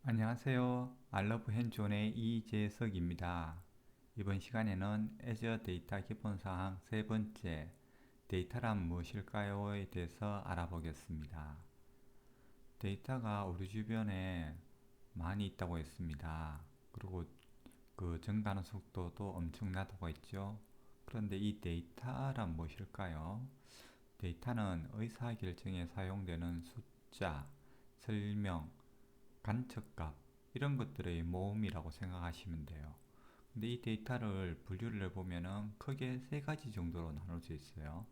안녕하세요. 알러브 핸즈온의 이재석입니다. 이번 시간에는 애저 데이터 기본사항 세 번째, 데이터란 무엇일까요?에 대해서 알아보겠습니다. 데이터가 우리 주변에 많이 있다고 했습니다. 그리고 그 증가하는 속도도 엄청나다고 했죠. 그런데 이 데이터란 무엇일까요? 데이터는 의사결정에 사용되는 숫자, 설명, 간척값 이런 것들의 모음이라고 생각하시면 돼요. 근데 이 데이터를 분류를 해보면은 크게 세 가지 정도로 나눌 수 있어요.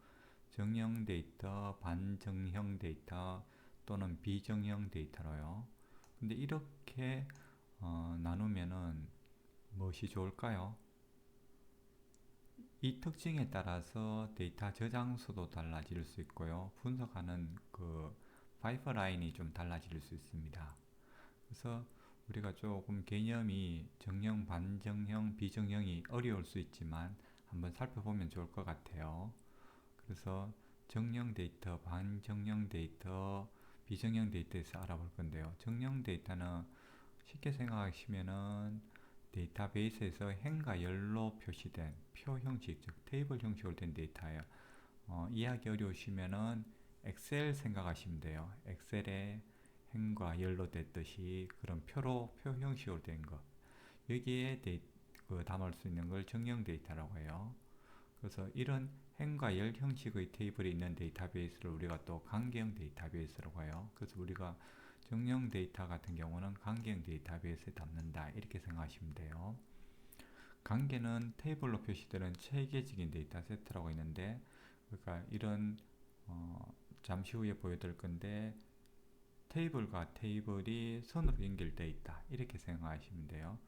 정형 데이터, 반정형 데이터 또는 비정형 데이터로요. 근데 이렇게 나누면은 무엇이 좋을까요? 이 특징에 따라서 데이터 저장소도 달라질 수 있고요. 분석하는 그 파이프라인이 좀 달라질 수 있습니다. 그래서 우리가 조금 개념이 정형, 반정형, 비정형이 어려울 수 있지만 한번 살펴보면 좋을 것 같아요. 그래서 정형 데이터, 반정형 데이터, 비정형 데이터에서 알아볼 건데요. 정형 데이터는 쉽게 생각하시면은 데이터베이스에서 행과 열로 표시된 표 형식, 즉 테이블 형식으로 된 데이터예요. 이해하기 어려우시면은 엑셀 생각하시면 돼요. 엑셀에 행과 열로 됐듯이 그런 표 형식으로 된 것. 여기에 담을 수 있는 걸 정형 데이터라고 해요. 그래서 이런 행과 열 형식의 테이블이 있는 데이터베이스를 우리가 또 관계형 데이터베이스라고 해요. 그래서 우리가 정형 데이터 같은 경우는 관계형 데이터베이스에 담는다 이렇게 생각하시면 돼요. 관계는 테이블로 표시되는 체계적인 데이터 세트라고 있는데, 그러니까 이런 잠시 후에 보여드릴 건데 테이블과 테이블이 선으로 연결되어 있다 이렇게 생각하시면 돼요.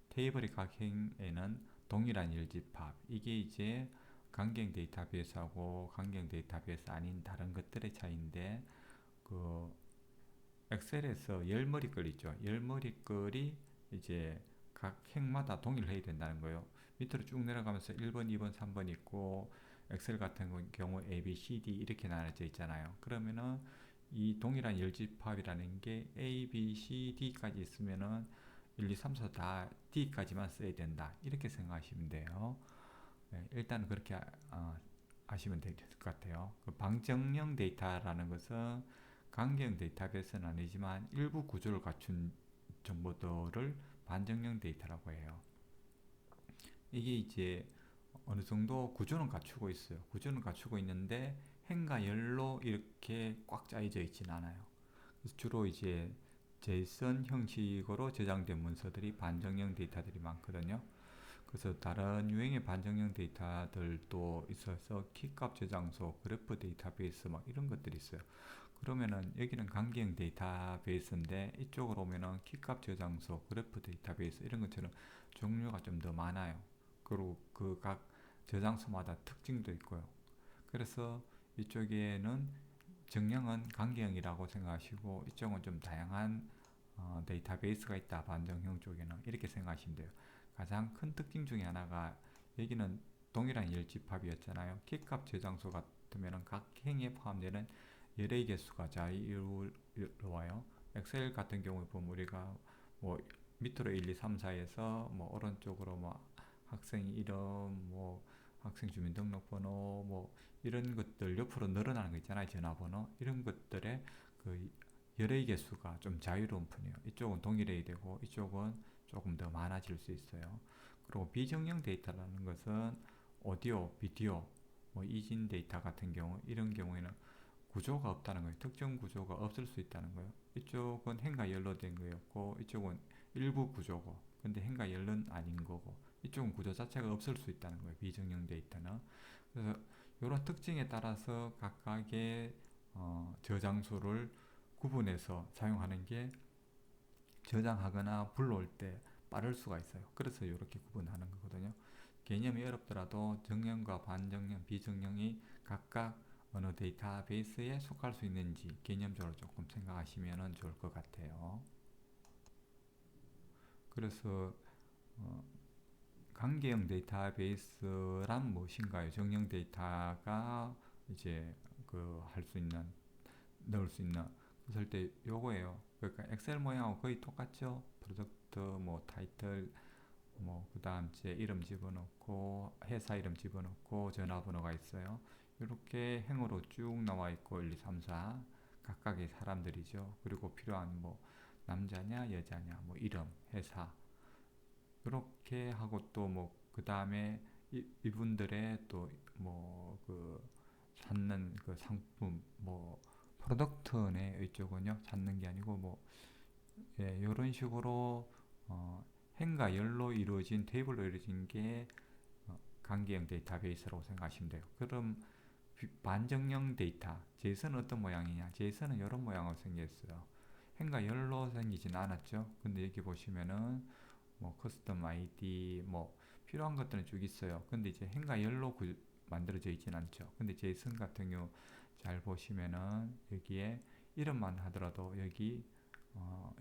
테이블의 각 행에는 동일한 열집합, 이게 이제 강경 데이터베이스하고 강경 데이터베이스 아닌 다른 것들의 차이인데, 그 엑셀에서 열머리글 있죠. 열머리글이 이제 각 행마다 동일해야 된다는 거예요. 밑으로 쭉 내려가면서 1번, 2번, 3번 있고, 엑셀 같은 경우 A, B, C, D 이렇게 나눠져 있잖아요. 그러면은 이 동일한 열집합이라는 게 A, B, C, D까지 있으면은 1, 2, 3, 4 다 D까지만 써야 된다. 이렇게 생각하시면 돼요. 네, 일단 그렇게 아시면 될 것 같아요. 그 방정형 데이터라는 것은 강경 데이터베이스는 아니지만 일부 구조를 갖춘 정보들을 반정형 데이터라고 해요. 이게 이제 어느 정도 구조는 갖추고 있어요. 구조는 갖추고 있는데 행과 열로 이렇게 꽉 짜여져 있진 않아요. 그래서 주로 이제 제이슨 형식으로 저장된 문서들이 반정형 데이터들이 많거든요. 그래서 다른 유형의 반정형 데이터들도 있어서 키값 저장소, 그래프 데이터베이스 막 이런 것들이 있어요. 그러면은 여기는 관계형 데이터베이스인데 이쪽으로 오면은 키값 저장소, 그래프 데이터베이스 이런 것처럼 종류가 좀 더 많아요. 그리고 그 각 저장소마다 특징도 있고요. 그래서 이쪽에는 정형은 관계형이라고 생각하시고 이쪽은 좀 다양한 데이터베이스가 있다. 반정형 쪽에는 이렇게 생각하시면 돼요. 가장 큰 특징 중에 하나가 여기는 동일한 열집합이었잖아요. 키값 저장소 같으면 각 행에 포함되는 열의 개수가 자유로워요. 엑셀 같은 경우에 보면 우리가 뭐 밑으로 1, 2, 3, 4에서 뭐 오른쪽으로 뭐 학생 이름, 뭐 학생 주민등록번호, 뭐 이런 것들 옆으로 늘어나는 거 있잖아요. 전화번호 이런 것들의 그 열의 개수가 좀 자유로운 편이에요. 이쪽은 동일해야 되고 이쪽은 조금 더 많아질 수 있어요. 그리고 비정형 데이터라는 것은 오디오, 비디오, 뭐 이진 데이터 같은 경우 이런 경우에는 구조가 없다는 거예요. 특정 구조가 없을 수 있다는 거예요. 이쪽은 행과 열로 된 거였고 이쪽은 일부 구조고 근데 행과 열은 아닌 거고 이쪽은 구조 자체가 없을 수 있다는 거예요. 비정형 데이터는. 그래서 이런 특징에 따라서 각각의 저장소를 구분해서 사용하는 게 저장하거나 불러올 때 빠를 수가 있어요. 그래서 이렇게 구분하는 거거든요. 개념이 어렵더라도 정형과 반정형, 비정형이 각각 어느 데이터베이스에 속할 수 있는지 개념적으로 조금 생각하시면 좋을 것 같아요. 그래서 어, 관계형 데이터베이스란 무엇인가요? 정형 데이터가 이제 그 할 수 있는 넣을 수 있는 쓸 때 요거예요. 그러니까 엑셀 모양하고 거의 똑같죠. 프로덕트 뭐 타이틀 뭐 그다음 제 이름 집어넣고 회사 이름 집어넣고 전화번호가 있어요. 이렇게 행으로 쭉 나와 있고 1, 2, 3, 4 각각의 사람들이죠. 그리고 필요한 뭐 남자냐 여자냐 뭐 이름 회사 이렇게 하고 또 뭐 그다음에 이분들의 또 뭐 그 찾는 그 상품 뭐 프로덕트네 이쪽은요 찾는 게 아니고 뭐 예, 이런 식으로 행과 열로 이루어진 테이블로 이루어진 게 관계형 데이터베이스라고 생각하시면 돼요. 그럼 반정형 데이터, 제이슨은 어떤 모양이냐? 제이슨은 이런 모양으로 생겼어요. 행과 열로 생기진 않았죠. 근데 여기 보시면은 뭐 커스텀 아이디 뭐 필요한 것들은 쭉 있어요. 근데 이제 행과 열로 만들어져 있진 않죠. 근데 제이슨 같은 경우 잘 보시면은 여기에 이름만 하더라도 여기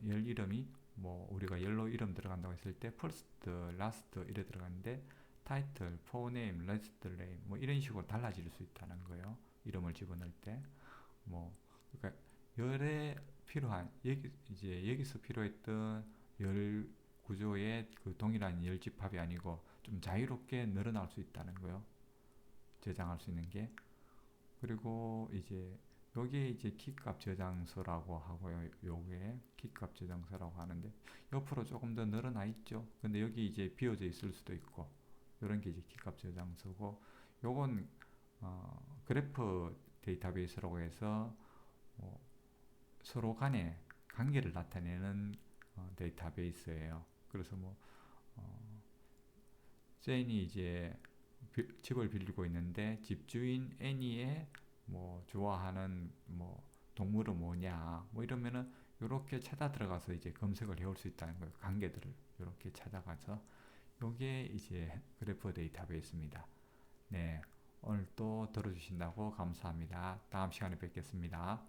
열 이름이 뭐 우리가 열로 이름 들어간다고 했을 때 first, last 이래 들어가는데 타이틀, forename, last name 뭐 이런 식으로 달라질 수 있다는 거예요. 이름을 집어넣을 때 뭐 그러니까 열에 필요한 여기 이제 여기서 필요했던 열 구조의 그 동일한 열 집합이 아니고 좀 자유롭게 늘어날 수 있다는 거예요. 저장할 수 있는 게 그리고 이제 요게 이제 키값 저장소라고 하고요. 요게 키값 저장소라고 하는데 옆으로 조금 더 늘어나 있죠. 근데 여기 이제 비어져 있을 수도 있고 요런 게 이제 키값 저장소고 요건 그래프 데이터베이스라고 해서 뭐 서로 간의 관계를 나타내는 데이터베이스예요. 그래서 뭐 제인이 이제 집을 빌리고 있는데 집주인 애니의 뭐 좋아하는 뭐 동물은 뭐냐 뭐 이러면은 이렇게 찾아 들어가서 이제 검색을 해올 수 있다는 거예요. 관계들을 이렇게 찾아가서 요게 이제 그래프 데이터베이스입니다. 네, 오늘 또 들어주신다고 감사합니다. 다음 시간에 뵙겠습니다.